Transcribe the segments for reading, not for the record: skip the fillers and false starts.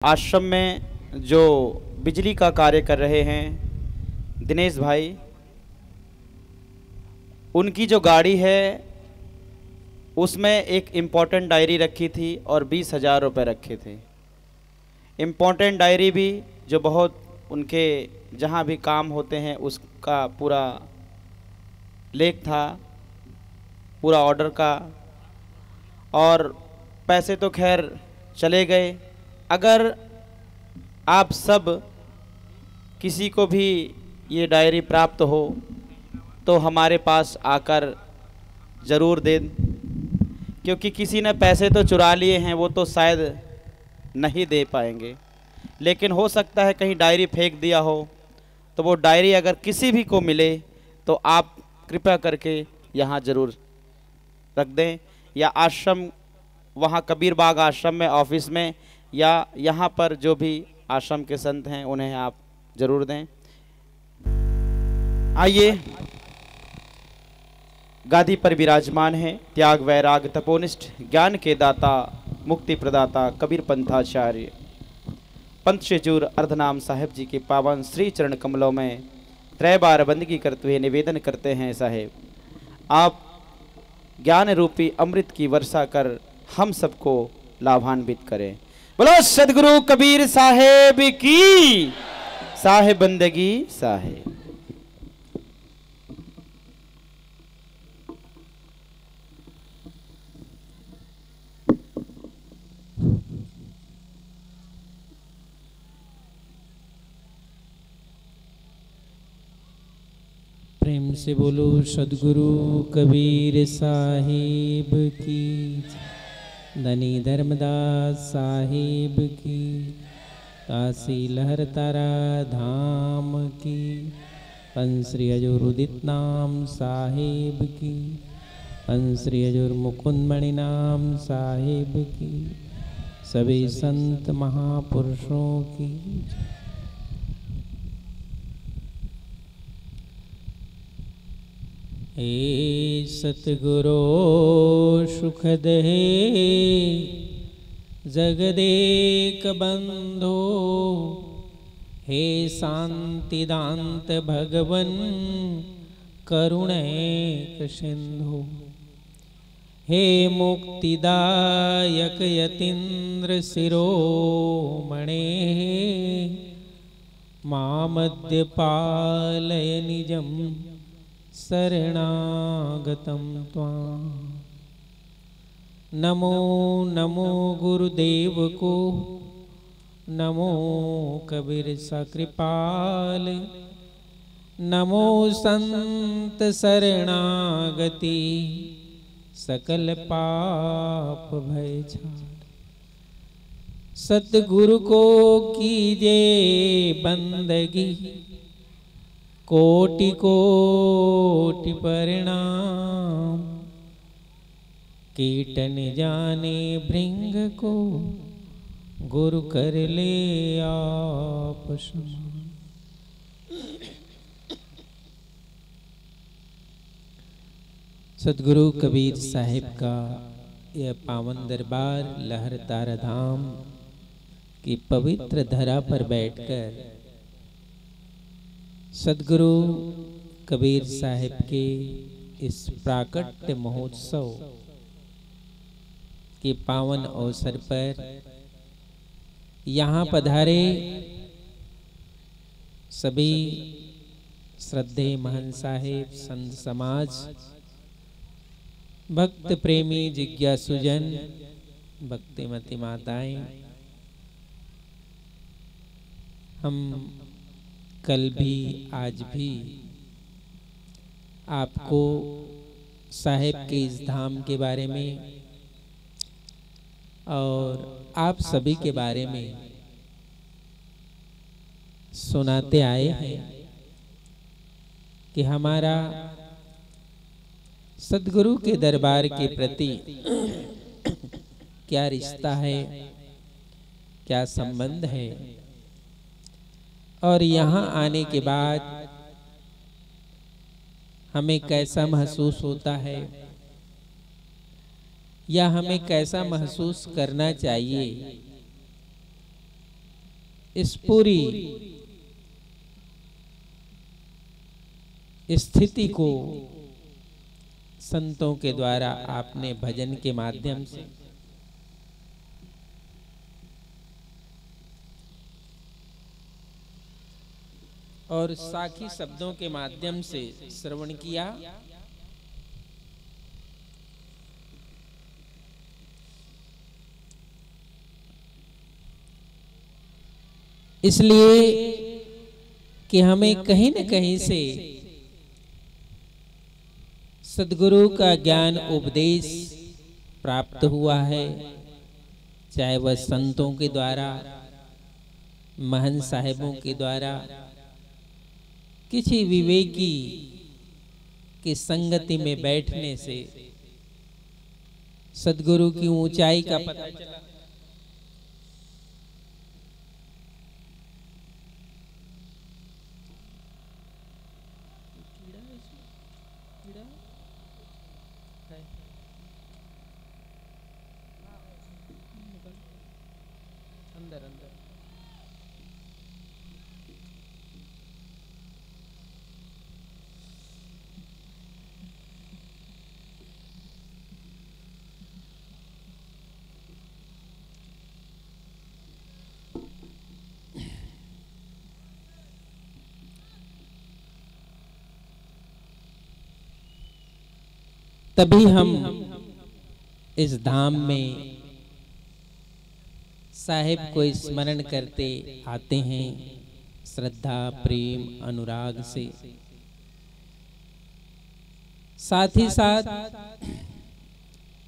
आश्रम में जो बिजली का कार्य कर रहे हैं दिनेश भाई, उनकी जो गाड़ी है उसमें एक इम्पोर्टेंट डायरी रखी थी और 20,000 रुपये रखे थे। इम्पोर्टेंट डायरी भी जो बहुत उनके जहाँ भी काम होते हैं उसका पूरा लेख था, पूरा ऑर्डर का। और पैसे तो खैर चले गए। अगर आप सब किसी को भी ये डायरी प्राप्त हो तो हमारे पास आकर ज़रूर दें, क्योंकि किसी ने पैसे तो चुरा लिए हैं, वो तो शायद नहीं दे पाएंगे। लेकिन हो सकता है कहीं डायरी फेंक दिया हो, तो वो डायरी अगर किसी भी को मिले तो आप कृपया करके यहाँ ज़रूर रख दें, या आश्रम वहाँ कबीर बाग आश्रम में ऑफिस में, या यहाँ पर जो भी आश्रम के संत हैं उन्हें आप ज़रूर दें। आइए, गादी पर विराजमान है त्याग वैराग तपोनिष्ठ ज्ञान के दाता मुक्ति प्रदाता कबीर पंथाचार्य पंथ शेजूर अर्धनाम साहेब जी के पावन श्री चरण कमलों में त्रय बार बंदगी करते हुए निवेदन करते हैं, साहेब आप ज्ञान रूपी अमृत की वर्षा कर हम सबको लाभान्वित करें। बोलो सदगुरु कबीर साहेब की, साहेब बंदगी साहेब। प्रेम से बोलो सदगुरु कबीर साहिब की, धनी धर्मदास साहिब की, काशी लहर तारा धाम की, पंश्री हजूर उदित नाम साहिब की, पंश्री हजूर मुकुंद मणि नाम साहिब की, सभी संत महापुरुषों की। हे सतगुरो सुखद है जगदेक बंधो, हे शांतिदांत भगवन करुणैक सिंधु, हे मुक्तिदायक यतीन्द्र शिरोमणे, मामद्य पालय निजं शरणागतं त्वां। नमो नमो गुरुदेव को, नमो कबीर सकृपाल, नमो संत शरणागति सकल पाप भय छाड़। सतगुरु को कीजे बंदगी, कोटि कोटि प्रणाम, कीटन जाने भृंग को गुरु कर ले आप समान। सतगुरु कबीर साहिब का यह पावन दरबार लहर तारा धाम की पवित्र धरा पर बैठकर सदगुरु कबीर साहिब के इस प्राकट्य महोत्सव के पावन अवसर पर यहाँ पधारे सभी श्रद्धेय महंत साहिब, संत समाज, भक्त प्रेमी जिज्ञासुजन, भक्तिमती माताएं, हम कल भी आज भी आपको साहिब के इस धाम के बारे में और आप सभी के बारे में सुनाते आए हैं कि हमारा सदगुरु के दरबार के प्रति क्या रिश्ता है, क्या संबंध है, और यहाँ आने के बाद हमें कैसा महसूस होता है या हमें कैसा महसूस करना चाहिए, इस पूरी स्थिति को संतों के द्वारा आपने भजन के माध्यम से और साखी शब्दों के माध्यम से श्रवण किया। इसलिए कि हमें कहीं न कहीं से सद्गुरु का ज्ञान उपदेश प्राप्त हुआ है, चाहे वह संतों के द्वारा, महंत साहिबों के द्वारा, किसी विवेकी की संगति में बैठने से सद्गुरु की ऊंचाई का पता चला। तभी हम इस धाम में साहिब को स्मरण करते आते हैं, श्रद्धा, प्रेम, अनुराग से। साथ ही साथ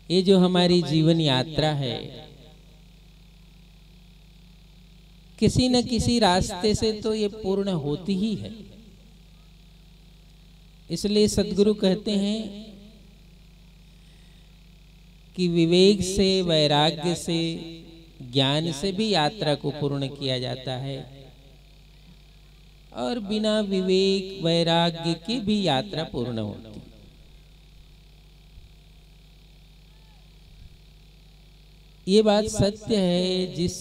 ये जो हमारी जीवन यात्रा है, किसी न किसी रास्ते से तो ये पूर्ण होती ही है। इसलिए सद्गुरु कहते हैं कि विवेक से, वैराग्य से, ज्ञान से भी यात्रा को पूर्ण किया जाता है, और बिना विवेक वैराग्य की भी यात्रा पूर्ण होती। ये बात सत्य है। जिस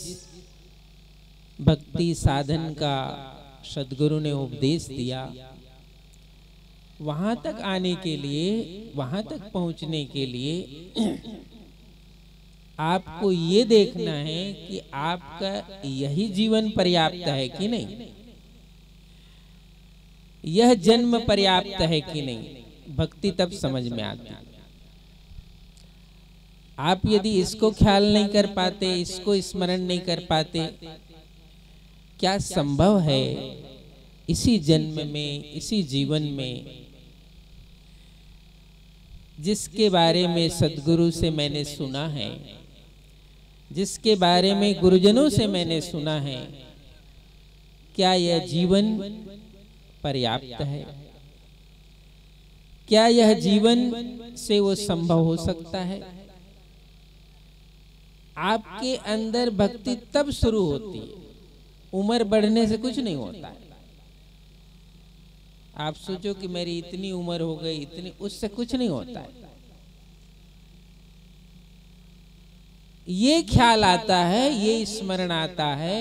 भक्ति साधन का सद्गुरु ने उपदेश दिया, वहां तक आने के लिए, वहां तक पहुंचने के लिए आपको ये देखना है कि आपका यही जीवन पर्याप्त है कि नहीं, यह जन्म पर्याप्त है कि नहीं। भक्ति तब समझ में आती है। आप यदि इसको ख्याल नहीं कर पाते, इसको स्मरण नहीं कर पाते, क्या संभव है इसी जन्म में, इसी जीवन में, जिसके बारे में सद्गुरु से मैंने सुना है, जिसके बारे में गुरुजनों से मैंने सुना है, क्या यह जीवन पर्याप्त है? क्या यह जीवन से वो संभव हो सकता है? आपके अंदर भक्ति तब शुरू होती है, उम्र बढ़ने से कुछ नहीं होता है। आप सोचो कि मेरी इतनी उम्र हो गई, इतनी, उससे कुछ नहीं होता है। ये ख्याल आता है, ये स्मरण आता है,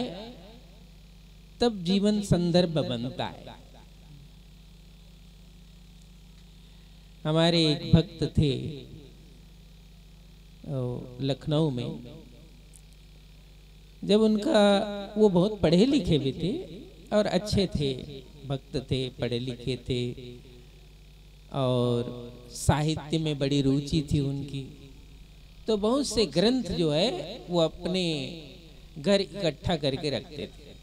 तब जीवन संदर्भ बनता है। हमारे एक भक्त थे लखनऊ में, जब उनका, वो बहुत पढ़े लिखे भी थे और अच्छे थे, भक्त थे, पढ़े लिखे थे, और साहित्य में बड़ी रुचि थी उनकी। तो बहुत से ग्रंथ जो है वो अपने घर इकट्ठा करके रखते थे।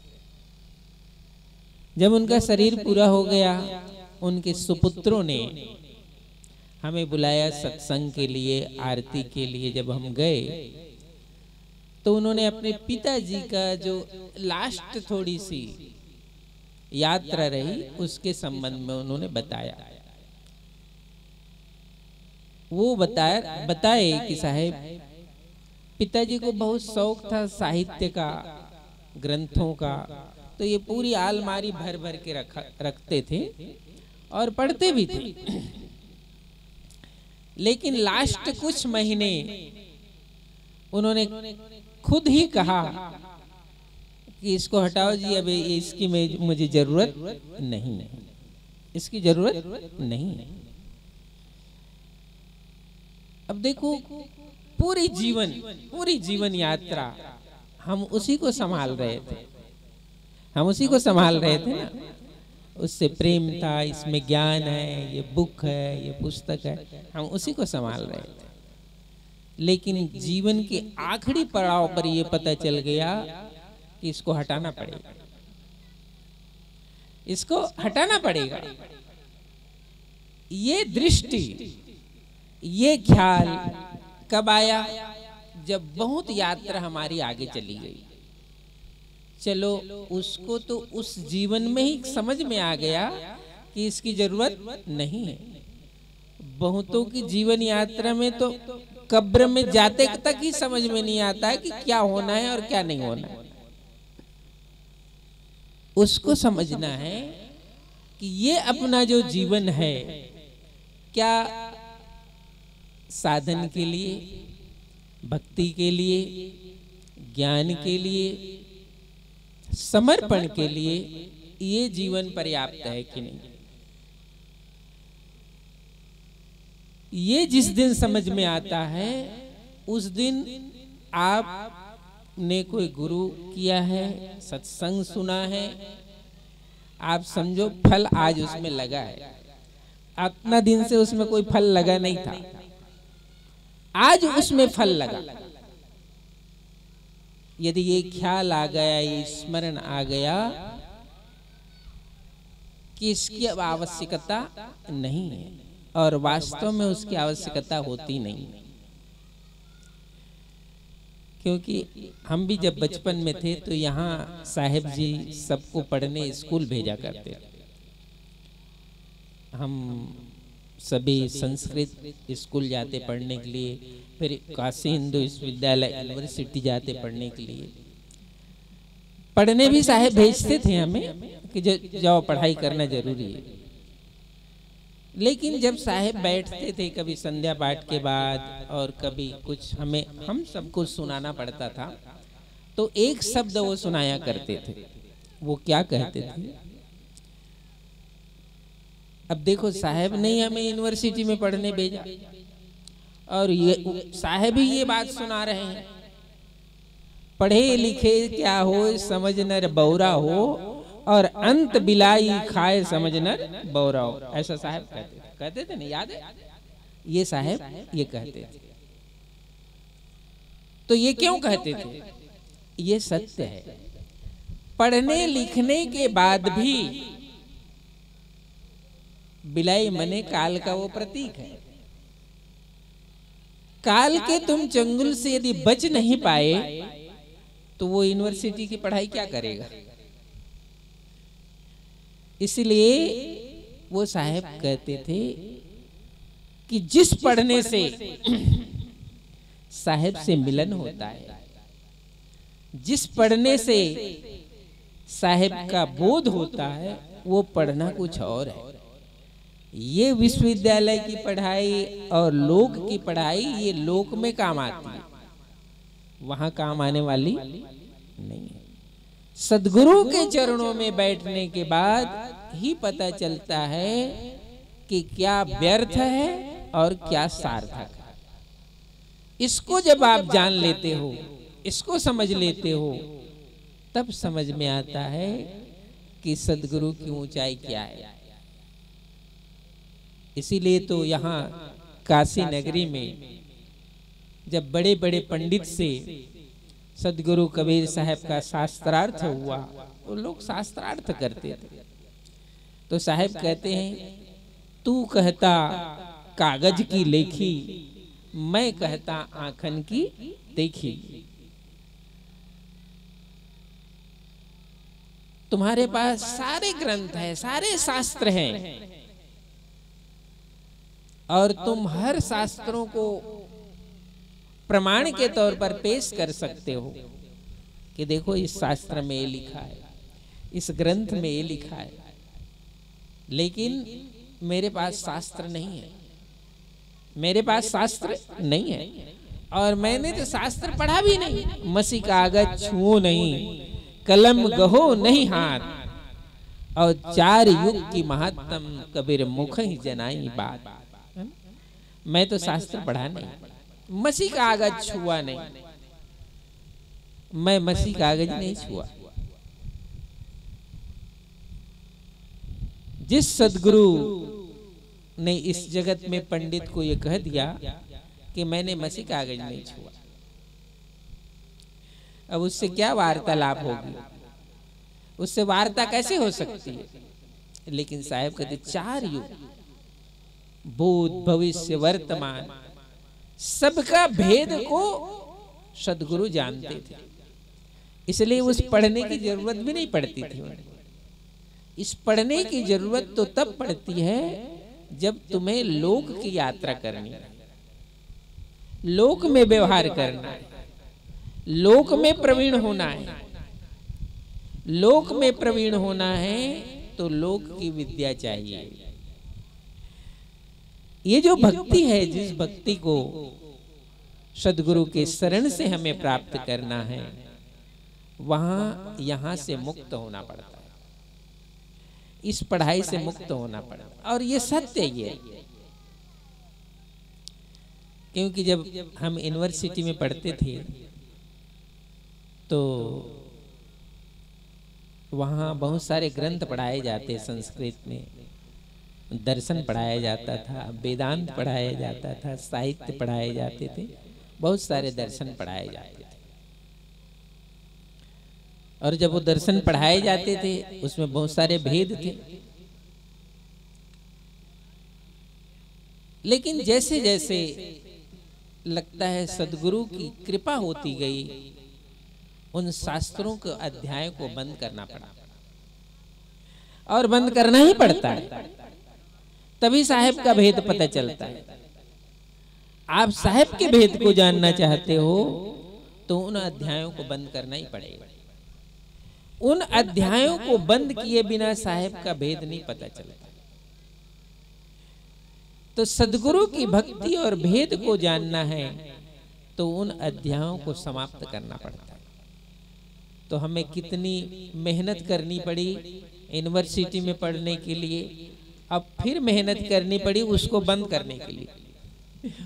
जब उनका शरीर पूरा हो गया, उनके सुपुत्रों ने हमें बुलाया सत्संग के लिए, आरती के लिए। जब हम गए तो उन्होंने अपने पिताजी का जो लास्ट थोड़ी सी यात्रा रही, उसके संबंध में उन्होंने बताया। वो बताए कि साहब, पिताजी को बहुत शौक था साहित्य का, ग्रंथों का, तो ये पूरी अलमारी भर भर के रखते थे और पढ़ते भी थे। लेकिन लास्ट कुछ महीने उन्होंने खुद ही कहा कि इसको हटाओ जी, अब इसकी मुझे जरूरत नहीं है, इसकी जरूरत नहीं है। अब देखो पूरी जीवन यात्रा हम उसी को संभाल रहे थे, हम उसी को संभाल रहे थे ना। उससे प्रेम था, इसमें ज्ञान है, ये बुक है, ये पुस्तक है, हम उसी को संभाल रहे थे। लेकिन जीवन के आखिरी पड़ाव पर ये पता चल गया कि इसको हटाना पड़ेगा, इसको हटाना पड़ेगा। ये दृष्टि, ये ख्याल कब आया? जब बहुत यात्रा हमारी आगे चली गई। चलो उसको तो उस जीवन में ही समझ में आ गया कि इसकी जरूरत नहीं है। बहुतों की जीवन यात्रा में तो कब्र में जाते तक ही समझ में नहीं आता है कि क्या होना है और क्या नहीं होना है। उसको समझना है कि ये अपना जो जीवन है, क्या साधन के लिए, भक्ति के लिए, ज्ञान के लिए, समर्पण के लिए ये जीवन पर्याप्त है कि नहीं। ये जिस दिन समझ में आता है, उस दिन आपने कोई गुरु किया है, सत्संग सुना है, आप समझो फल आज उसमें लगा है। इतना दिन से उसमें कोई फल लगा नहीं था, आज उसमें फल लगा। यदि ये ख्याल आ गया, ये स्मरण आ गया कि इसकी अब आवश्यकता नहीं है, और वास्तव में उसकी आवश्यकता होती नहीं, क्योंकि हम भी जब बचपन में थे तो यहाँ साहेब जी सबको पढ़ने स्कूल भेजा करते थे। हम सभी संस्कृत स्कूल जाते पढ़ने के लिए, फिर काशी हिंदू विश्वविद्यालय यूनिवर्सिटी जाते पढ़ने के लिए। पढ़ने भी साहेब भेजते थे हमें कि जाओ पढ़ाई करना जरूरी है। लेकिन जब साहेब बैठते थे कभी संध्या पाठ के बाद और कभी कुछ हम सबको सुनाना पड़ता था, तो एक शब्द वो सुनाया करते थे। वो क्या कहते थे? अब देखो साहेब ने हमें यूनिवर्सिटी में पढ़ने भेजा और ये साहेब ही ये बात सुना रहे हैं, पढ़े लिखे क्या हो समझ नर बौरा हो, और अंत बिलाई खाए समझ नर बौरा हो। ऐसा साहेब कहते थे ना, याद है? ये साहेब ये कहते थे। तो ये क्यों कहते थे? ये सत्य है। पढ़ने लिखने के बाद भी बिलाई मने काल का वो प्रतीक है। काल के तुम चंगुल से यदि बच नहीं पाए तो वो यूनिवर्सिटी की पढ़ाई क्या करेगा? इसलिए वो साहेब कहते थे कि जिस पढ़ने से साहेब से मिलन होता है, जिस पढ़ने से साहेब का बोध होता है, वो पढ़ना कुछ और है। ये विश्वविद्यालय की पढ़ाई और लोक की पढ़ाई ये लोक में काम आती है, वहां काम आने वाली नहीं है। सद्गुरु के चरणों में बैठने के बाद ही पता चलता है कि क्या व्यर्थ है और क्या सार्थक है। इसको जब आप जान लेते हो, इसको समझ लेते हो, तब समझ में आता है कि सद्गुरु की ऊंचाई क्या है। इसीलिए तो यहाँ काशी नगरी में जब बड़े बड़े पंडित से सद्गुरु कबीर साहब का शास्त्रार्थ हुआ, तो लोग शास्त्रार्थ करते थे। तो साहब कहते हैं, तू कहता कागज की लेखी, मैं कहता आंखन की देखी। तुम्हारे पास सारे ग्रंथ हैं, सारे शास्त्र हैं, और तुम हर शास्त्रों को प्रमाण के तौर पर पेश कर सकते हो कि देखो इस शास्त्र में ये लिखा है, इस ग्रंथ में ये लिखा है, लेकिन मेरे पास शास्त्र नहीं है, मेरे पास शास्त्र नहीं है, और मैंने तो शास्त्र पढ़ा भी नहीं, मसी कागज छुओ नहीं, कलम गहो नहीं हाथ, और 4 युग की महात्म कबीर मुख ही जनाई बात। मैं तो शास्त्र पढ़ा नहीं, मसी कागज छुआ नहीं, मैं मसी कागज नहीं छुआ। जिस सदगुरु ने इस जगत में पंडित को यह कह दिया कि मैंने मसी कागज नहीं छुआ, अब उससे क्या वार्तालाप होगी, उससे वार्ता कैसे हो सकती है। लेकिन साहब कहते 4 युग भूत भविष्य वर्तमान सबका भेद को सदगुरु जानते थे, इसलिए उस पढ़ने की जरूरत भी नहीं पड़ती थी उन्हें। इस पढ़ने की जरूरत तो तब पड़ती है जब तुम्हें लोक की यात्रा करनी है, लोक में व्यवहार करना है, लोक में प्रवीण होना है। लोक में प्रवीण होना है तो लोक की विद्या चाहिए। ये जो भक्ति है, जिस भक्ति को सदगुरु के शरण से हमें प्राप्त करना है, वहां यहां से मुक्त होना पड़ता है, इस पढ़ाई से मुक्त होना पड़ता है। और ये सत्य ही है, क्योंकि जब हम यूनिवर्सिटी में पढ़ते थे तो वहाँ बहुत सारे ग्रंथ पढ़ाए जाते, संस्कृत में दर्शन पढ़ाया जाता था, वेदांत पढ़ाया जाता था, साहित्य पढ़ाए जाते थे, बहुत सारे दर्शन पढ़ाए जाते थे। और जब वो दर्शन पढ़ाए जाते थे उसमें बहुत सारे भेद थे। लेकिन जैसे जैसे लगता है सदगुरु की कृपा होती गई, उन शास्त्रों के अध्याय को बंद करना पड़ा, और बंद करना ही पड़ता है, तभी साहेब का भेद पता चलता है। आप साहेब के भेद को जानना चाहते हो तो उन अध्यायों को बंद करना ही पड़ेगा। उन अध्यायों को बंद किए बिना साहेब का भेद नहीं पता चलता। तो सदगुरु की भक्ति और भेद को जानना है तो उन अध्यायों को समाप्त करना पड़ता है। तो हमें कितनी मेहनत करनी पड़ी यूनिवर्सिटी में पढ़ने के लिए, अब फिर मेहनत करनी पड़ी उसको बंद करने के लिए,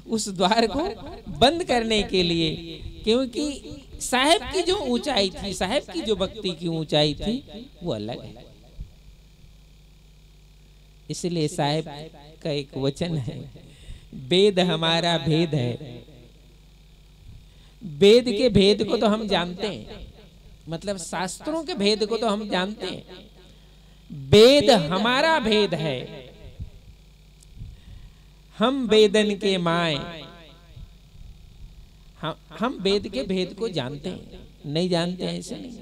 उस द्वार को बंद करने के लिए, क्योंकि साहेब की जो ऊंचाई थी, साहेब की जो भक्ति की ऊंचाई थी वो अलग है। इसलिए साहेब का एक वचन है, वेद हमारा भेद है। वेद के भेद को तो हम जानते हैं, मतलब शास्त्रों के भेद को तो हम जानते हैं, वेद हमारा भेद है। हम वेदन के माए, हम वेद के भेद को जानते हैं, नहीं जानते हैं ऐसे नहीं,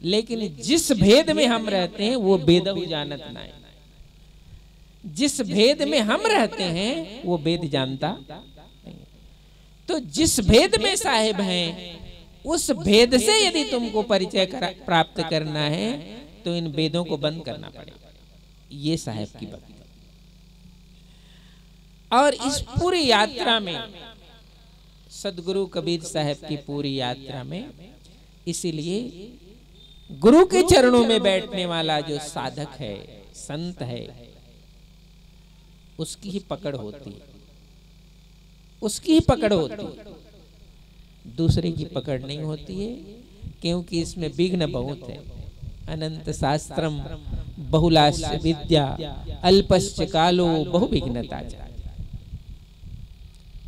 लेकिन जिस भेद में हम रहते हैं वो वेद जानत ना है। जिस भेद में हम रहते हैं वो वेद जानता नहीं। तो जिस भेद में साहेब हैं उस भेद से यदि तुमको परिचय प्राप्त करना है तो इन वेदों को बंद करना पड़ेगा। ये साहेब की भक्ति। और इस पूरी यात्रा में सदगुरु कबीर साहब की पूरी यात्रा में, इसीलिए गुरु के चरणों में बैठने वाला जो साधक है, संत है, उसकी ही पकड़ होती है, उसकी ही पकड़ होती है, दूसरे की पकड़ नहीं होती है, क्योंकि इसमें विघ्न बहुत है। अनंत शास्त्रम बहुलास्य विद्या अल्पश्च कालो बहु विघ्नता,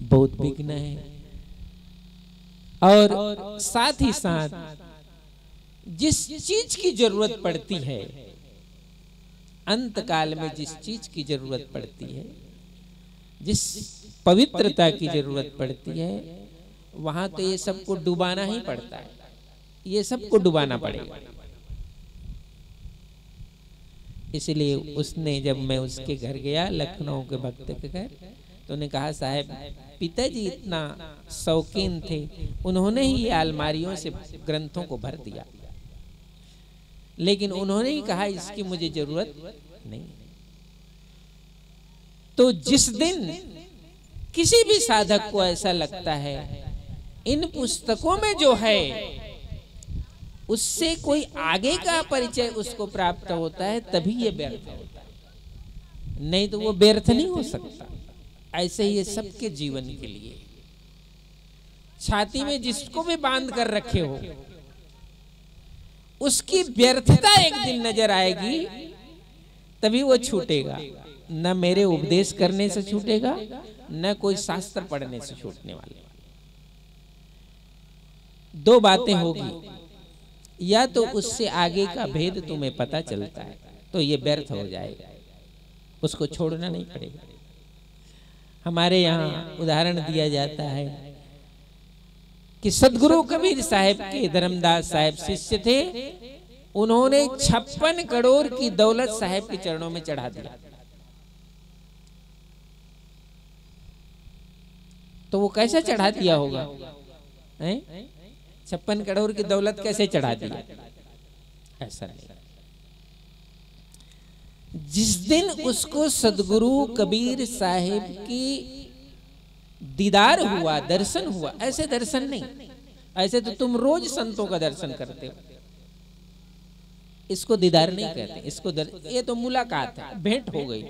बहुत विघ्न है। और साथ ही साथ जिस चीज की जरूरत पड़ती है, अंत काल में जिस चीज की जरूरत पड़ती है, जिस पवित्रता की जरूरत पड़ती है, वहां तो ये सबको डुबाना ही पड़ता है, ये सबको डुबाना पड़ेगा। इसलिए उसने, जब मैं उसके घर गया, लखनऊ के भक्त के घर, तो उन्हें कहा साहब पिताजी इतना शौकीन थे, उन्होंने ही अलमारियों से ग्रंथों को भर दिया, लेकिन उन्होंने ही कहा इसकी मुझे जरूरत नहीं। तो जिस दिन किसी भी साधक को ऐसा लगता है इन पुस्तकों में जो है उससे कोई आगे का परिचय उसको प्राप्त होता है, तभी ये व्यर्थ होता है, नहीं तो वो व्यर्थ नहीं हो सकता। ऐसे ही ये सबके जीवन के लिए, छाती में जिसको भी बांध कर रखे हो उसकी व्यर्थता एक दिन नजर आएगी, तभी वो छूटेगा। न मेरे उपदेश करने से छूटेगा, न कोई शास्त्र पढ़ने से छूटने वाले। दो बातें होगी, या तो उससे आगे का भेद तुम्हें पता चलता है तो ये व्यर्थ हो जाएगा, उसको छोड़ना नहीं पड़ेगा। हमारे यहाँ उदाहरण दिया जाता है कि सदगुरु कबीर साहब के धर्मदास साहब शिष्य थे, उन्होंने 56 करोड़ की दौलत साहब के चरणों में चढ़ा दिया। तो वो कैसे चढ़ा दिया होगा? 56 करोड़ की दौलत कैसे चढ़ा दिया? ऐसा नहीं। जिस दिन उसको सदगुरु कबीर साहिब की दीदार हुआ, दर्शन हुआ, ऐसे दर्शन नहीं, ऐसे तो तुम रोज संतों का दर्शन करते हो, इसको दीदार नहीं कहते, इसको ये तो मुलाकात है, भेंट हो गई,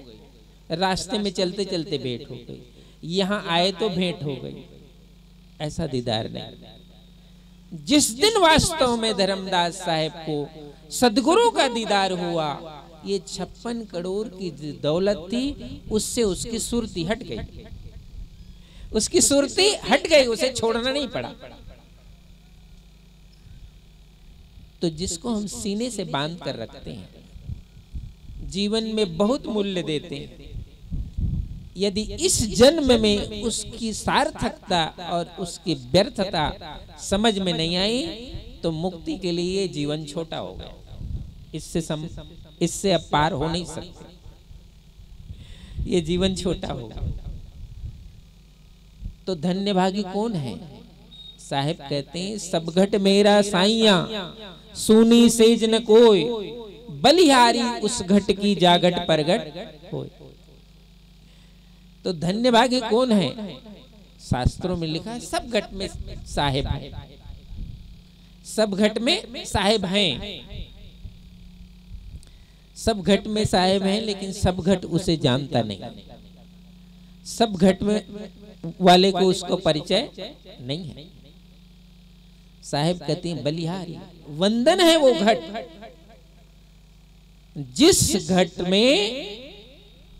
रास्ते में चलते चलते भेंट हो गई, यहाँ आए तो भेंट हो गई, ऐसा दीदार नहीं। जिस दिन वास्तव में धर्मदास साहेब को सदगुरु का दीदार हुआ, ये 56 करोड़ की दौलत थी, उससे उसकी सुरती हट गई, उसकी सुरती हट गई, उसे छोड़ना नहीं पड़ा। तो जिसको हम सीने से बांध कर रखते हैं, जीवन में बहुत मूल्य देते हैं, यदि इस जन्म में उसकी सार्थकता और उसकी व्यर्थता समझ में नहीं आई, तो मुक्ति के लिए जीवन छोटा हो गया, इससे अब पार हो नहीं सकते, ये जीवन छोटा होगा। तो धन्यभागी कौन है? साहिब कहते हैं, सब घट मेरा साइया, सुनी सेज न कोई, बलिहारी उस घट की जागट परगट होय। तो धन्यभागी कौन है? शास्त्रों में लिखा है, सब घट में साहिब है, सब घट में साहिब हैं, सब घट में साहिब हैं, लेकिन सब घट उसे जानता नहीं, सब घट में वाले को उसको परिचय नहीं है। साहिब कहते हैं, बलिहारी वंदन है वो घट, जिस घट में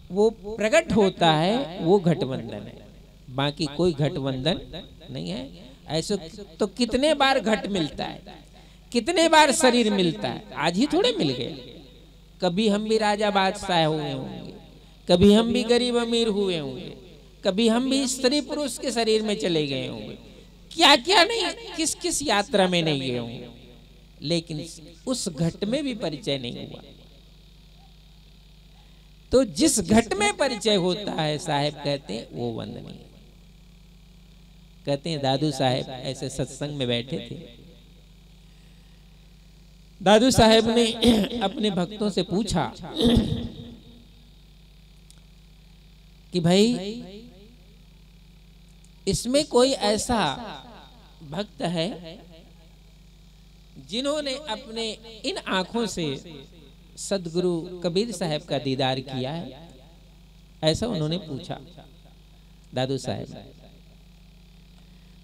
वो प्रकट होता है वो घट वंदन है, बाकी कोई घट वंदन नहीं है। ऐसे तो कितने बार घट मिलता है, कितने बार शरीर मिलता है, आज ही थोड़े मिल गए। कभी हम भी राजा बादशाह हुए होंगे, कभी हम भी गरीब अमीर हुए होंगे, कभी हम भी स्त्री पुरुष के शरीर में चले गए होंगे, क्या क्या नहीं, किस किस यात्रा में नहीं गए होंगे, लेकिन उस घट में भी परिचय नहीं हुआ। तो जिस घट में परिचय होता है, साहेब कहते हैं वो वंदनीय। कहते हैं दादू साहेब ऐसे सत्संग में बैठे थे, दादू साहेब ने अपने भक्तों से पूछा कि भाई इसमें कोई ऐसा भक्त है जिन्होंने अपने इन आंखों से सदगुरु कबीर साहब का दीदार किया है? ऐसा उन्होंने पूछा दादू साहब।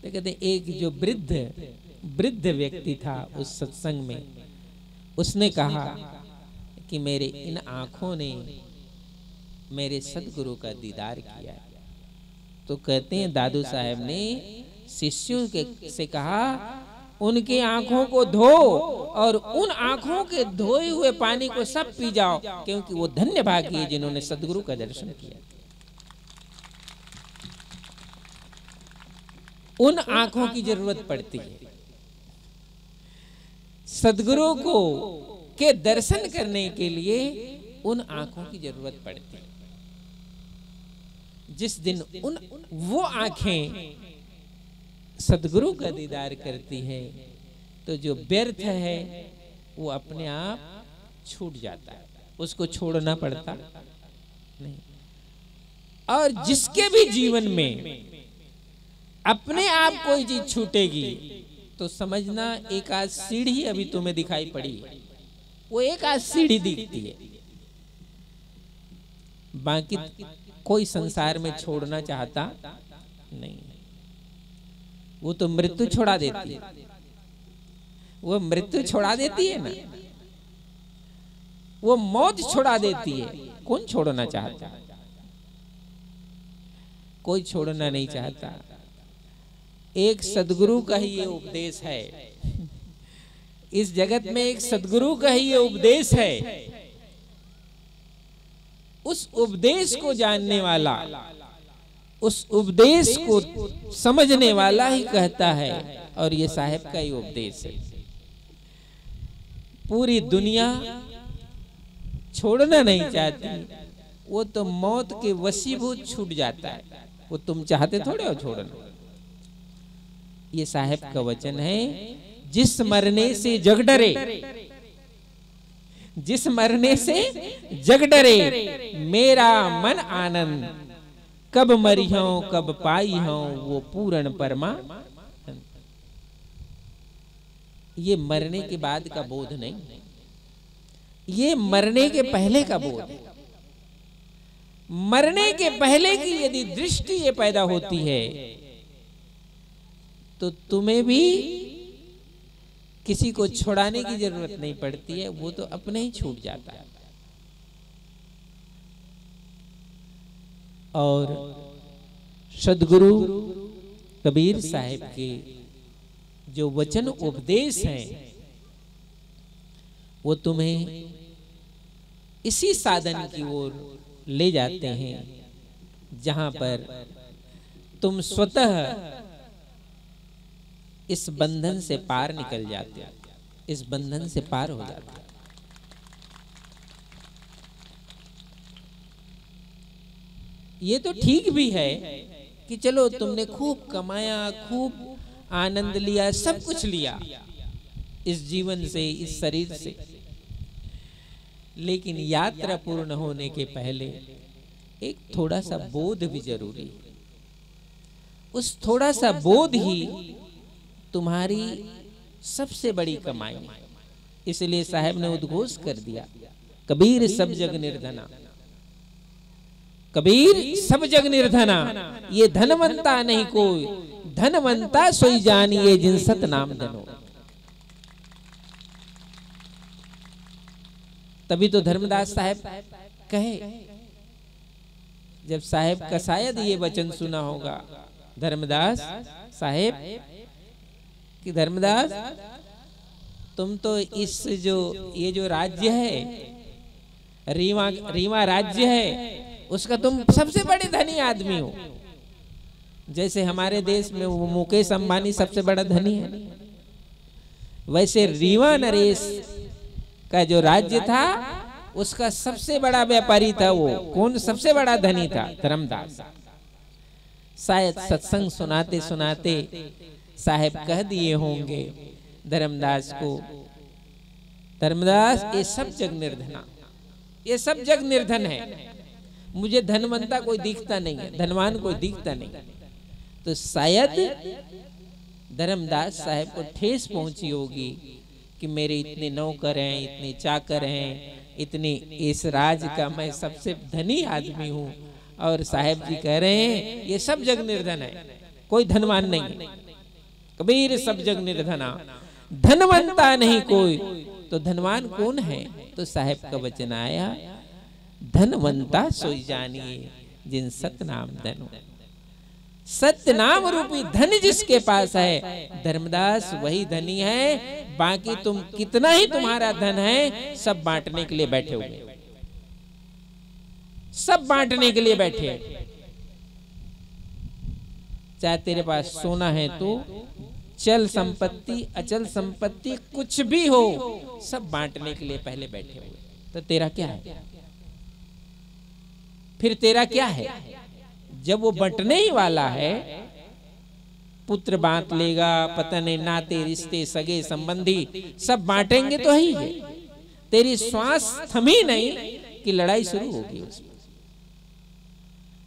तो कहते एक जो वृद्ध व्यक्ति था उस सत्संग में, उसने कहा कि मेरे इन आंखों ने मेरे सदगुरु का दीदार किया है। तो कहते हैं दादू साहब ने शिष्यों से कहा, उनकी आंखों को धो और उन आंखों के धोए हुए पानी को सब पी जाओ, क्योंकि वो धन्य भागी है जिन्होंने सदगुरु का दर्शन किया। उन आंखों की जरूरत पड़ती है, सदगुरु को के दर्शन करने के लिए उन आंखों की जरूरत पड़ती है। जिस दिन वो आंखें सदगुरु का दीदार करती है, तो जो व्यर्थ है वो अपने आप छूट जाता है, उसको छोड़ना पड़ता नहीं। और जिसके भी जीवन में अपने आप कोई चीज छूटेगी तो समझना एक आध सीढ़ी अभी तुम्हें दिखाई पड़ी है, वो एक आध सीढ़ी दिखती है, बाकी कोई संसार में छोड़ना चाहता नहीं। वो तो मृत्यु छोड़ा देती है, वो मृत्यु छोड़ा देती है ना, वो मौत छोड़ा देती है। कौन छोड़ना चाहता? कोई छोड़ना नहीं चाहता। एक सदगुरु का ही ये उपदेश है, इस जगत में एक सदगुरु का ही ये उपदेश है। उस उपदेश को जानने वाला, उस उपदेश को समझने वाला ही कहता है, और ये साहब का ही उपदेश है। पूरी दुनिया छोड़ना नहीं चाहती, वो तो मौत के वशीभूत छूट जाता है। वो तुम चाहते थोड़े हो छोड़ना। ये साहब का वचन है, जिस मरने से जग डरे, जिस मरने से जग डरे, मेरा मन आनंद, कब मरी हूं कब पाई हूं वो पूर्ण परमा। ये मरने के बाद का बोध नहीं, ये मरने के पहले का बोध है। मरने के पहले की यदि दृष्टि ये पैदा होती है तो तुम्हें भी किसी को छुड़ाने की जरूरत नहीं पड़ती है, वो तो अपने ही छूट जाता है। और सदगुरु कबीर साहिब के जो वचन उपदेश हैं वो तुम्हें इसी साधन की ओर ले जाते हैं जहां पर तुम स्वतः इस बंधन से पार निकल जाते हो, इस बंधन से पार हो जाते हो। ये तो ठीक भी है कि चलो तुमने खूब कमाया, खूब आनंद लिया, सब कुछ लिया इस जीवन से, इस शरीर से, लेकिन यात्रा पूर्ण होने के पहले एक थोड़ा सा बोध भी जरूरी है। उस थोड़ा सा बोध ही तुम्हारी सबसे बड़ी कमाई है। इसलिए साहब ने उद्घोष कर दिया, कबीर सब जग निर्धना, कबीर सब जग निर्धना, ये धनवंता नहीं कोई, धनवंता सोई जानिए जिन सत नाम धनो। तभी तो धर्मदास साहब कहे, जब साहब का शायद ये वचन सुना होगा धर्मदास साहब कि धर्मदास तुम तो इस जो ये जो राज्य है रीवा राज्य है उसका तुम सबसे बड़े धनी आदमी हो। जैसे हमारे देश में वो मुकेश अंबानी सबसे बड़ा धनी है, वैसे रीवा नरेश का जो राज्य था उसका सबसे बड़ा व्यापारी था। वो कौन सबसे बड़ा धनी था? धर्मदास। शायद सत्संग सुनाते सुनाते साहब कह दिए होंगे धर्मदास को, धर्मदास ये सब जग निर्धना, ये सब जग निर्धन है, मुझे धनवंता कोई दिखता नहीं है, धनवान कोई दिखता नहीं। तो शायद धर्मदास साहब को ठेस पहुंची होगी कि मेरे इतने नौकर हैं, इतने चाकर हैं, इतने इस राज का मैं सबसे धनी आदमी हूँ, और साहब जी कह रहे हैं ये सब जग निर्धन है, कोई धनवान नहीं है। कबीर सब जग निर्धना, धनवंता नहीं कोई, तो धनवान कौन है? तो साहब का वचन आया, धनवंता सोई जानिए जिन सतनाम धनो। सत्य नाम रूपी धन जिसके पास है धर्मदास वही धनी है। बाकी तुम कितना ही तुम्हारा धन है सब बांटने के लिए बैठे हुए, सब बांटने के लिए बैठे। चाहे तेरे पास सोना है तो चल संपत्ति अचल संपत्ति कुछ भी हो, सब बांटने के लिए पहले बैठे हुए। तो तेरा क्या है? फिर तेरा क्या है? जब वो बंटने ही वाला है, पुत्र बांट लेगा, पता नहीं नाते रिश्ते सगे संबंधी सब बांटेंगे तो ही है। तेरी श्वास थमी नहीं कि लड़ाई शुरू होगी उसमें,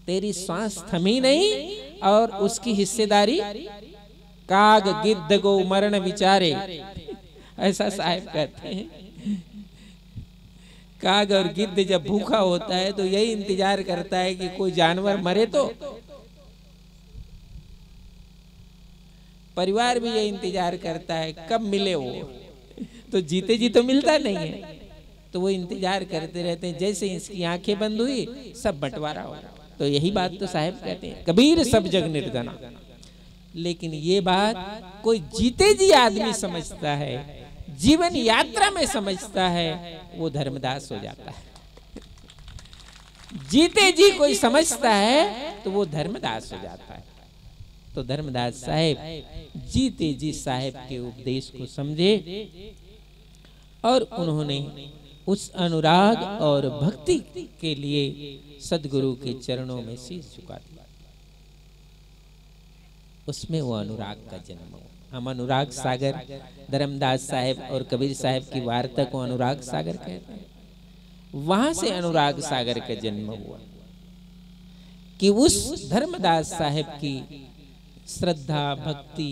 तेरी श्वास थमी नहीं और उसकी हिस्सेदारी काग गिद्ध गो मरण विचारे, ऐसा साहब कहते हैं। काग और गिद्ध जब भूखा होता है तो यही इंतजार करता है कि कोई जानवर मरे तो। परिवार भी यही इंतजार करता है कब मिले वो, तो जीते जी तो मिलता नहीं है, तो वो इंतजार करते रहते हैं। जैसे इसकी आंखें बंद हुई सब बंटवारा हो। तो यही बात तो साहब कहते हैं, कबीर सब जग निर्धना। लेकिन ये बात कोई जीते जी आदमी समझता है, जीवन यात्रा में समझता है, वो धर्मदास हो जाता है। जीते जी कोई समझता है तो वो धर्मदास हो जाता है। तो धर्मदास साहब जीते जी साहब के उपदेश को समझे और उन्होंने उस अनुराग और भक्ति के लिए सदगुरु के चरणों में शीश झुका दिया। उसमें वो अनुराग का जन्म हुआ। हम अनुराग सागर, धर्मदास साहब और कबीर साहब की वार्ता को अनुराग सागर कहते हैं। वहां से अनुराग सागर का जन्म हुआ कि उस धर्मदास साहब की श्रद्धा भक्ति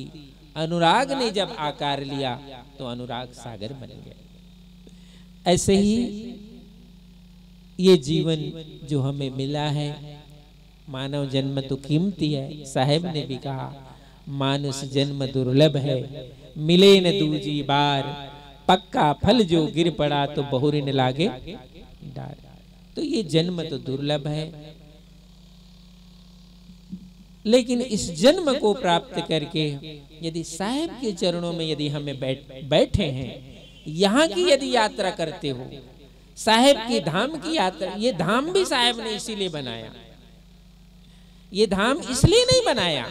अनुराग ने जब आकार लिया तो अनुराग सागर बन गया। ऐसे ही ये जीवन जो हमें मिला है, मानव जन्म तो कीमती है। साहब ने भी कहा मानुष जन्म दुर्लभ है, मिले न दूजी बार, पक्का फल जो गिर पड़ा तो बहुरी न लागे डार। तो ये जन्म तो दुर्लभ है, लेकिन इस जन्म को प्राप्त करके यदि साहब के चरणों में यदि हमें बैठे हैं, यहाँ की यदि यात्रा करते हो, साहब के धाम की यात्रा, ये धाम भी साहब ने इसीलिए बनाया। ये धाम इसलिए नहीं बनाया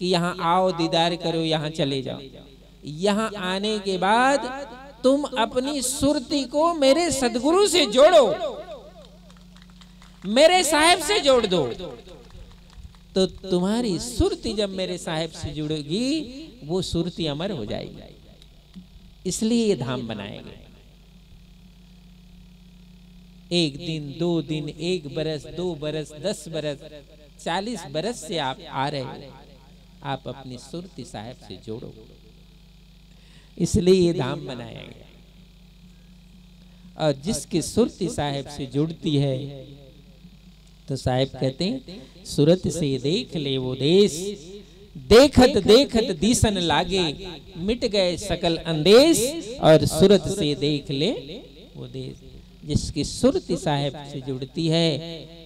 कि यहाँ आओ दीदार करो यहाँ चले जाओ। यहाँ आने के बाद तुम अपनी सुरती को मेरे सदगुरु से जोड़ो, मेरे साहब से जोड़ दो, तो तुम्हारी सुरती जब मेरे साहब से जुड़ेगी वो सुरती अमर हो जाएगी। इसलिए ये धाम बनाए गए। 1 दिन 2 दिन 1 बरस 2 बरस 10 बरस 40 बरस से आप आ रहे हो, आप अपनी सुरती साहब से जोड़ो, इसलिए ये धाम बनाया गया। और जिसकी सुरती साहब से जुड़ती है तो साहब कहते हैं सूरत से देख ले वो देश, देखत देखत दीसन लागे, मिट गए सकल अंदेश, और सूरत से देख ले वो देश। जिसकी सुरती साहब से जुड़ती है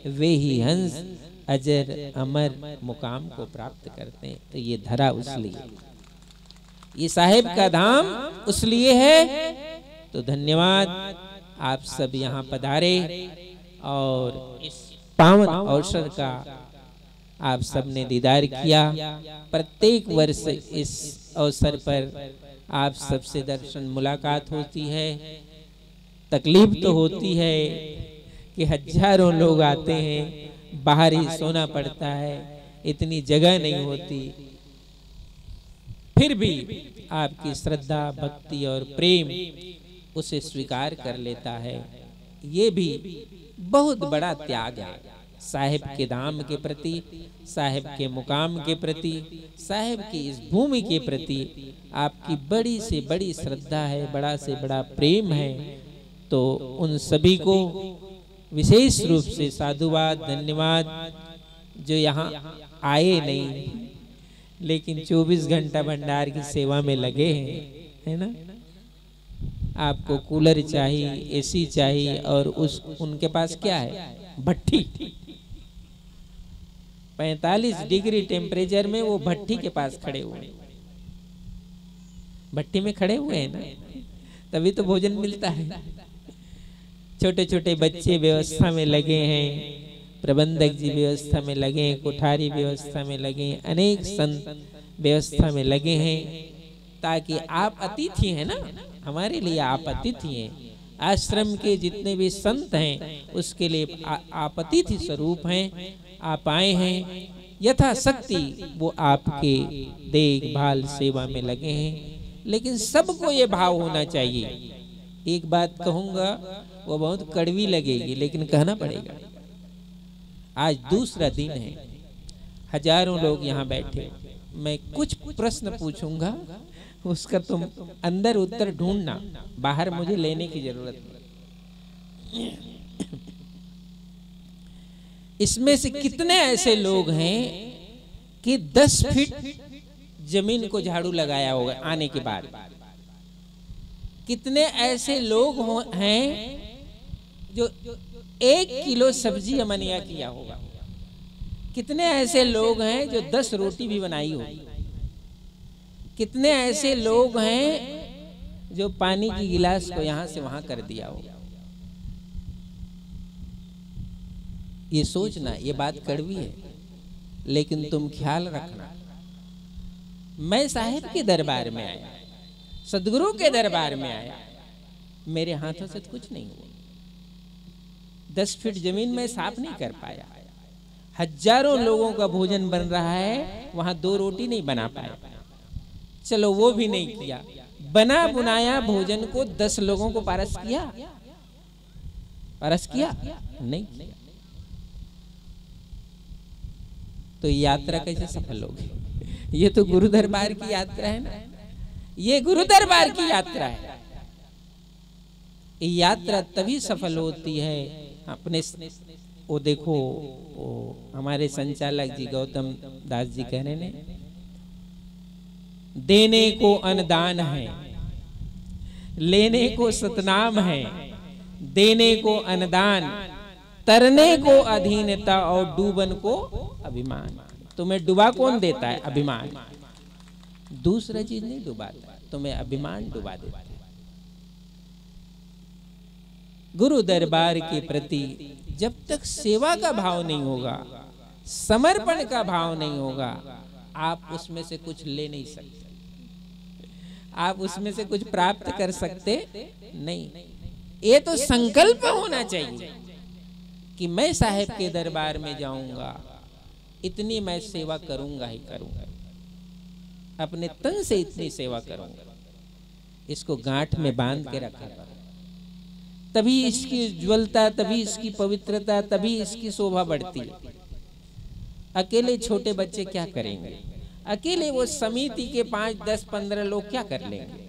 वे ही हंस अजर अमर मुकाम को प्राप्त करते हैं। तो ये धरा उसलिए, ये साहेब का धाम उसलिए है। तो धन्यवाद, आप सब यहाँ पधारे और इस पावन अवसर का आप सबने दीदार किया। प्रत्येक वर्ष इस अवसर पर आप सबसे दर्शन मुलाकात होती है। तकलीफ तो होती है कि हजारों लोग आते हैं, बाहर ही सोना पड़ता है, इतनी जगह नहीं होती, फिर भी आपकी श्रद्धा भक्ति और प्रेम उसे स्वीकार कर लेता है। ये भी बहुत बड़ा त्याग है साहिब के धाम के प्रति, साहिब के मुकाम के प्रति, साहिब की इस भूमि के प्रति आपकी बड़ी से बड़ी श्रद्धा है, बड़ा से बड़ा प्रेम है। तो उन सभी को विशेष रूप से साधुवाद, धन्यवाद, जो यहाँ आए नहीं लेकिन 24 घंटा भंडार की सेवा में लगे हैं, है ना। आपको कूलर चाहिए, एसी चाहिए, और उनके पास क्या है, भट्ठी। 45 डिग्री टेम्परेचर में वो भट्ठी के पास खड़े हुए, भट्ठी में खड़े हुए हैं ना, तभी तो भोजन मिलता है। छोटे छोटे बच्चे व्यवस्था में लगे हैं, प्रबंधक जी व्यवस्था में लगे हैं, कोठारी व्यवस्था में लगे हैं, अनेक संत व्यवस्था में लगे हैं, ताकि आप अतिथि हैं ना, हमारे लिए आप अतिथि हैं। आश्रम के जितने भी संत हैं उसके लिए आप अतिथि स्वरूप हैं। आप आए हैं, यथाशक्ति वो आपके देखभाल सेवा में लगे हैं, लेकिन सबको ये भाव होना चाहिए। एक बात कहूँगा, वो बहुत कड़वी लगेगी लेकिन कहना पड़ेगा। आज दूसरा दिन है, हजारों लोग यहाँ बैठे, मैं कुछ प्रश्न पूछूंगा, उसका तुम अंदर उत्तर ढूंढना, बाहर मुझे लेने की जरूरत नहीं। इसमें से कितने ऐसे लोग हैं कि 10 फीट जमीन को झाड़ू लगाया होगा आने के बाद? कितने ऐसे लोग हैं जो 1 किलो सब्जी अमनिया किया होगा? कितने ऐसे लोग हैं जो 10 रोटी भी बनाई होगी? कितने ऐसे लोग हैं जो पानी की गिलास को यहां से वहां कर दिया होगा? ये सोचना, ये बात कड़वी है, लेकिन तुम ख्याल रखना, मैं साहिब के दरबार में आया, सदगुरु के दरबार में आया, मेरे हाथों से कुछ नहीं हुआ। 10 फीट जमीन में साफ नहीं कर पाया। हजारों लोगों का भोजन बन रहा है, वहां 2 रोटी नहीं बना पाया। चलो वो भी नहीं किया, बना बुनाया भोजन को 10 लोगों को परस किया? परस किया? नहीं किया। तो यात्रा कैसे सफल होगी? ये तो गुरु दरबार की यात्रा है ना, ये गुरु दरबार की यात्रा है। ये यात्रा तभी सफल होती है अपने, वो देखो वो हमारे संचालक जी गौतम दास जी कह रहे हैं, देने को अन्नदान है, लेने को सतनाम है, देने को अन्नदान, तरने को अधीनता और डूबन को अभिमान। तुम्हें डुबा कौन देता है? अभिमान। दूसरा चीज नहीं डुबाता, तुम्हें अभिमान डुबा देता है। गुरु दरबार के प्रति जब तक सेवा का भाव नहीं होगा, समर्पण का भाव नहीं होगा, आप उसमें से कुछ ले नहीं सकते, आप उसमें से कुछ प्राप्त कर सकते नहीं। ये तो संकल्प होना चाहिए कि मैं साहिब के दरबार में जाऊंगा, इतनी मैं सेवा करूंगा ही करूंगा, अपने तन से इतनी सेवा करूंगा। इसको गांठ में बांध के रखा करो, तभी इसकी उज्ज्वलता, तभी इसकी पवित्रता, तभी इसकी शोभा बढ़ती है। अकेले छोटे बच्चे क्या करेंगे? अकेले वो समिति के 5, 10, 15 लोग क्या कर लेंगे?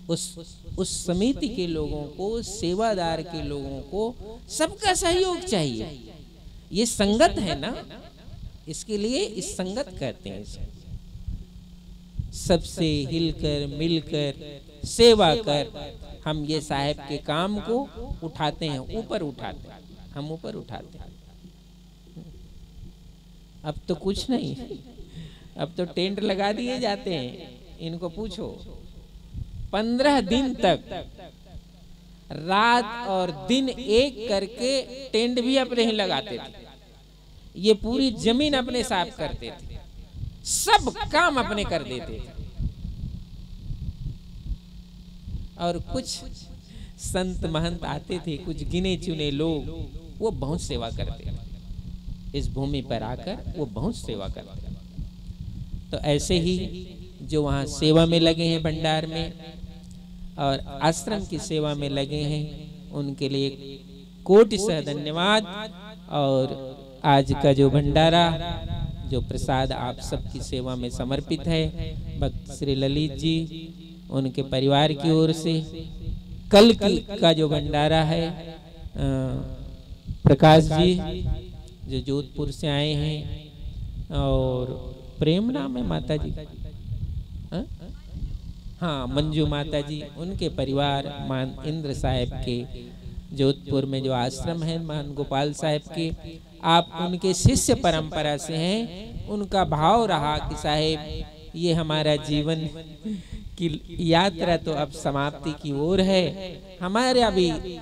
उस समिति के लोगों को, सेवादार के लोगों को सबका सहयोग चाहिए। ये संगत है ना, इसके लिए इस संगत कहते हैं। सबसे हिलकर मिलकर सेवा कर हम ये साहिब के काम को उठाते हैं, ऊपर उठाते हैं, हम ऊपर उठाते हैं। अब तो कुछ नहीं, अब तो टेंट लगा दिए जाते हैं। इनको पूछो, 15 दिन तक रात और दिन एक करके टेंट भी अपने ही लगाते थे। ये पूरी जमीन अपने साफ करते थे, सब काम अपने कर देते थे। और कुछ संत महंत आते थे, कुछ गिने चुने लोग, वो बहुत सेवा करते थे। इस भूमि पर आकर वो बहुत सेवा करते थे। तो ऐसे ही जो वहाँ सेवा में लगे हैं भंडार में और आश्रम की सेवा में लगे हैं, उनके लिए कोटि सह धन्यवाद। और आज का जो भंडारा, जो प्रसाद आप सबकी सेवा में समर्पित है, भक्त श्री ललित जी, उनके परिवार की ओर से कल का जो भंडारा है, प्रकाश जी जो जोधपुर से आए हैं, और प्रेम नाम है माता जी, हाँ मंजू माता जी, उनके परिवार, मान इंद्र साहिब के जोधपुर में जो आश्रम है मान गोपाल साहिब के, आप उनके शिष्य परंपरा से हैं। उनका भाव रहा कि साहिब ये हमारा जीवन की यात्रा तो अब समाप्ति की ओर है, हमारे भी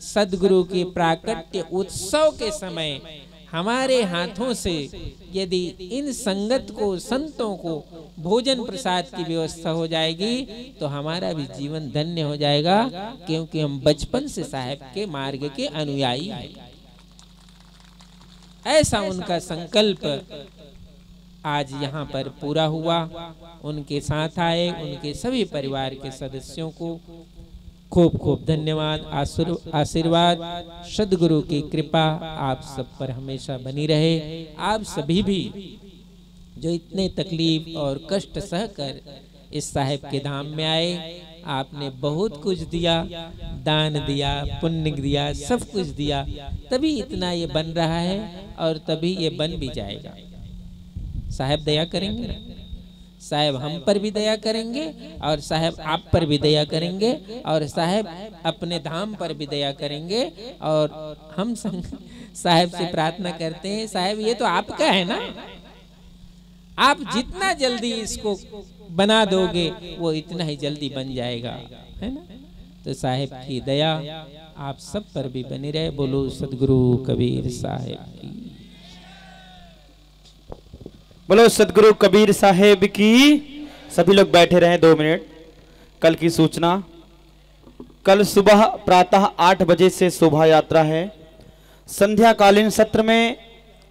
सदगुरु के प्राकट्य उत्सव के समय हमारे हाथों से यदि इन संगत को, संतों को भोजन प्रसाद की व्यवस्था हो जाएगी तो हमारा भी जीवन धन्य हो जाएगा, क्योंकि हम बचपन से साहिब के मार्ग के अनुयायी हैं। ऐसा उनका संकल्प आज यहाँ पर पूरा हुआ। उनके साथ आए उनके सभी परिवार के सदस्यों को खूब खूब धन्यवाद, आशीर्वाद। सद्गुरु की कृपा आप सब पर हमेशा बनी रहे। आप सभी भी जो इतने तकलीफ और कष्ट सहकर इस साहेब के धाम में आए। आपने बहुत कुछ दिया, दान दिया, पुण्य दिया, सब कुछ दिया, तभी इतना ये बन रहा है और तभी ये बन भी जाएगा। साहेब दया करेंगे, साहेब हम पर भी दया करेंगे और साहेब आप पर भी दया करेंगे और साहेब अपने धाम पर भी दया करेंगे। और हम साहेब से प्रार्थना करते हैं, साहेब ये तो आपका है ना, आप जितना जल्दी इसको बना दोगे वो इतना ही जल्दी बन जाएगा, है ना। तो साहेब की दया आप सब पर भी बनी रहे। बोलो सदगुरु कबीर साहेब की, बोलो सदगुरु कबीर साहेब की। सभी लोग बैठे रहे 2 मिनट। कल की सूचना, कल सुबह प्रातः 8 बजे से शोभा यात्रा है। संध्याकालीन सत्र में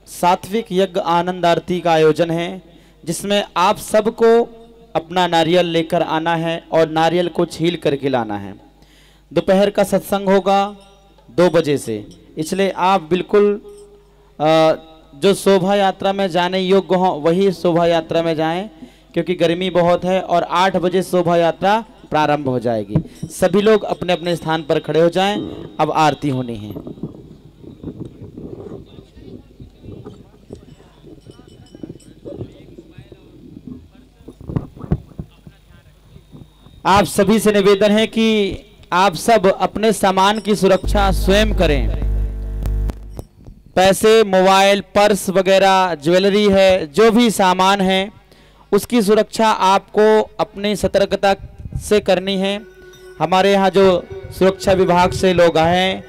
सात्विक यज्ञ आनंद आरती का आयोजन है, जिसमें आप सबको अपना नारियल लेकर आना है और नारियल को छील करके लाना है। दोपहर का सत्संग होगा 2 बजे से, इसलिए आप बिल्कुल जो शोभा यात्रा में जाने योग्य हो वही शोभा यात्रा में जाएं, क्योंकि गर्मी बहुत है और 8 बजे शोभा यात्रा प्रारंभ हो जाएगी। सभी लोग अपने अपने स्थान पर खड़े हो जाएं, अब आरती होनी है। आप सभी से निवेदन है कि आप सब अपने सामान की सुरक्षा स्वयं करें। पैसे, मोबाइल, पर्स वगैरह, ज्वेलरी है, जो भी सामान है उसकी सुरक्षा आपको अपनी सतर्कता से करनी है। हमारे यहाँ जो सुरक्षा विभाग से लोग आए हैं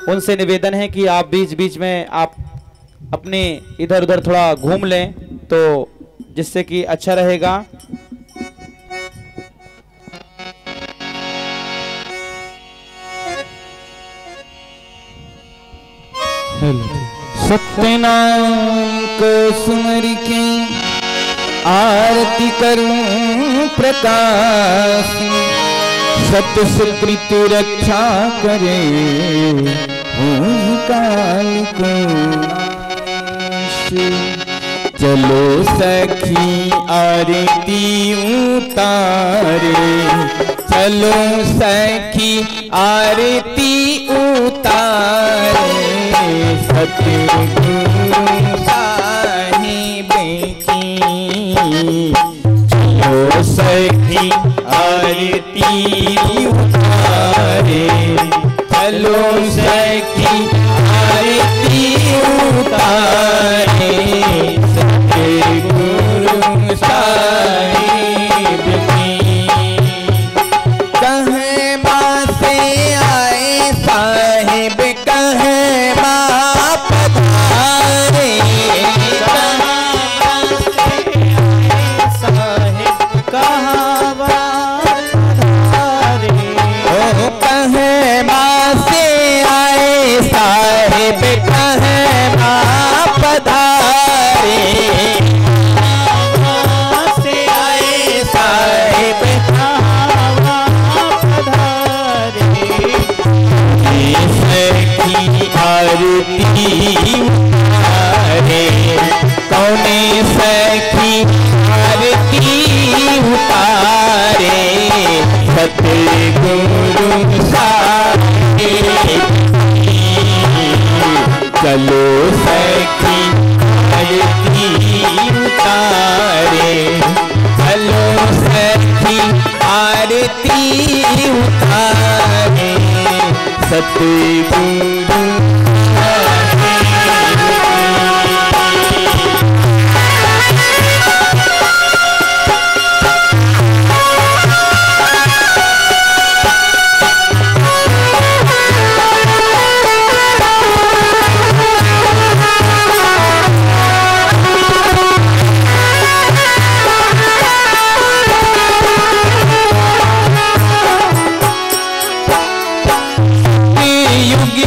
उनसे निवेदन है कि आप बीच बीच में आप अपने इधर उधर थोड़ा घूम लें, तो जिससे कि अच्छा रहेगा। सत्यनाम को सुमर के आरती करूं प्रकाश, सत्य सुकृत रक्षा करे होई काल को नाश। चलो सखी आरती उतारे, चलो सखी आरती उतारे, सतगुरु साहिब की। चलो सखी आरती उतारे, चलो सखी आरती उतारे, सतगुरु साहिब की। कहे माँ से आए साहिब, कहे माँ पधारे, साहिब कहाँ पधारे। ओ कहे माँ से आए साहिब, कहे माँ पधारे, से आए साहिब कहाँ पधारे। सखी आरती उतारे, कौने सखी आरती उतारे, सतगुरु साहिब की। चलो सखी आरती उतारे, चलो सखी आरती उतारे, सतगुरु युग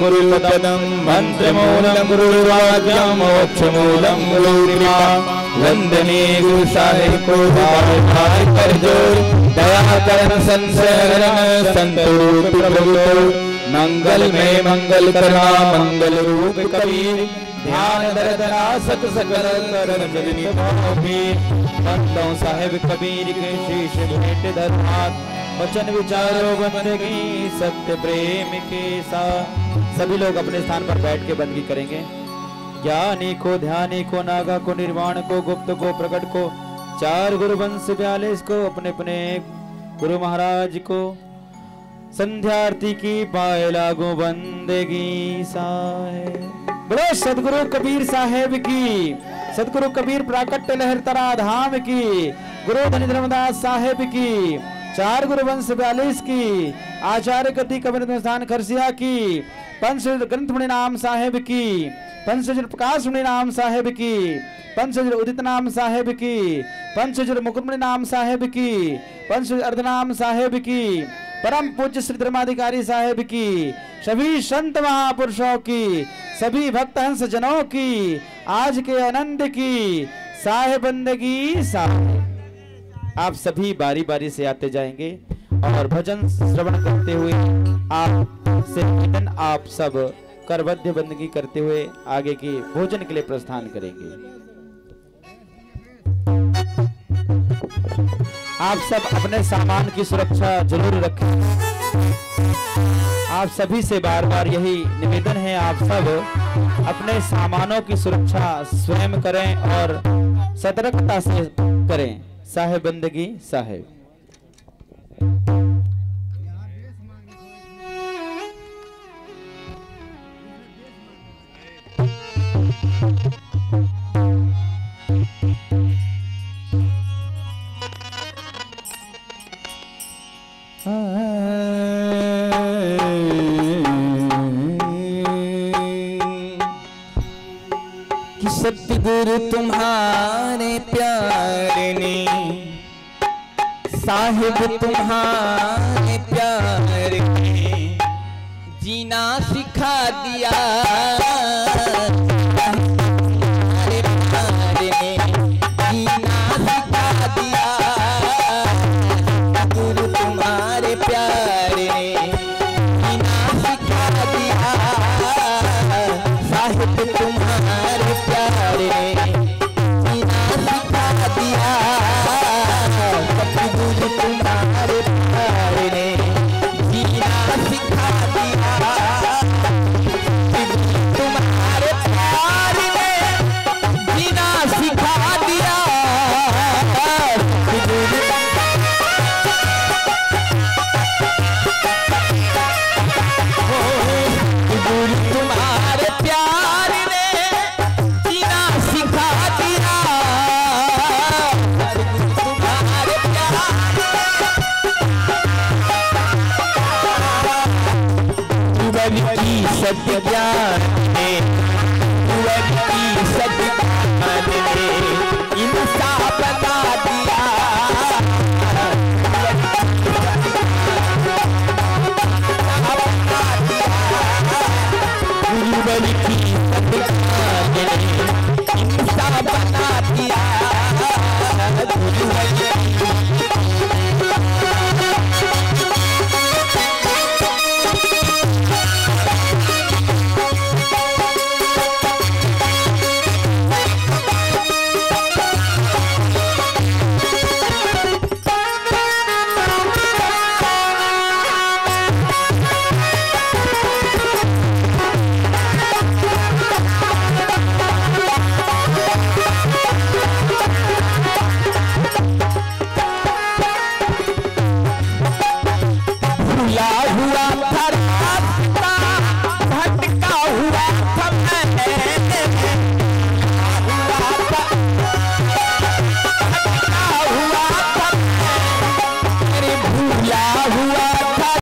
गुरुपदं मंत्रमूलं गुरुर्वाक्यं मोक्षमूलं गुरुकृपा वंदने गुरु साहिब को बार कर जोर दया करन संसरण संतोष प्रभु मंगल में मंगल करा मंगल रूप कबीर ध्यान दर्दनासक सकल करण जनित भावी। बंदों साहेब कबीर के शीश भेंट धर्मात, वचन विचारो बंदगी सत्य प्रेम के साथ। सभी लोग अपने स्थान पर बैठ के बंदगी करेंगे। ज्ञानी को, ध्यानी को, नागा को, निर्वाण को, गुप्त को, प्रकट को, 4 गुरु वंश 42 को, अपने अपने गुरु महाराज को संध्या आरती की पाए लागू बंदगी साहेब। बोलो सदगुरु कबीर साहेब की, सदगुरु कबीर प्राकट्य लहरतरा धाम की, गुरु धनी धर्मदास साहेब की, 4 गुरु वंश 42 की, आचार्य गति कबीर स्थान खरसिया की, पंच ग्रंथ मुनि नाम साहेब की, पंचजर प्रकाश मुनि नाम साहेब की, पंचजर उदित नाम साहेब की, पंचजर मुकुट नाम साहेब की, पंचजर अर्धनाम साहेब की, परम पूज्य श्री धर्माधिकारी साहेब की, सभी संत महापुरुषों की, सभी भक्त हंस जनों की, आज के आनंद की साहेब बंदगी साहेब। आप सभी बारी बारी से आते जाएंगे और भजन श्रवण करते हुए आप से आप सब करबद्ध बंदगी करते हुए आगे के भोजन के लिए प्रस्थान करेंगे। आप सब अपने सामान की सुरक्षा जरूर रखें। आप सभी से बार बार यही निवेदन है, आप सब अपने सामानों की सुरक्षा स्वयं करें और सतर्कता से करें। साहेब बंदगी साहेब। कि सतगुरु तुम्हारे प्यारे ने, साहिब तुम्हारे प्यारे ने जीना सिखा दिया। तुम्हारे प्यारे ने जीना सिखा दिया। गुरु तुम्हारे प्यारे ने जीना सिखा दिया। साहिब तुम्हारे प्यारे ने जीना सिखा दिया। सतगुरु तुम्हारे प्यारे ने जीना सिखा दिया। तुम्हारे प्यारे ने जीना सिखा दिया। गुरु तुम्हारे प्यारे ने जीना सिखा दिया। तुम्हारे प्यारे की सत्य ज्ञान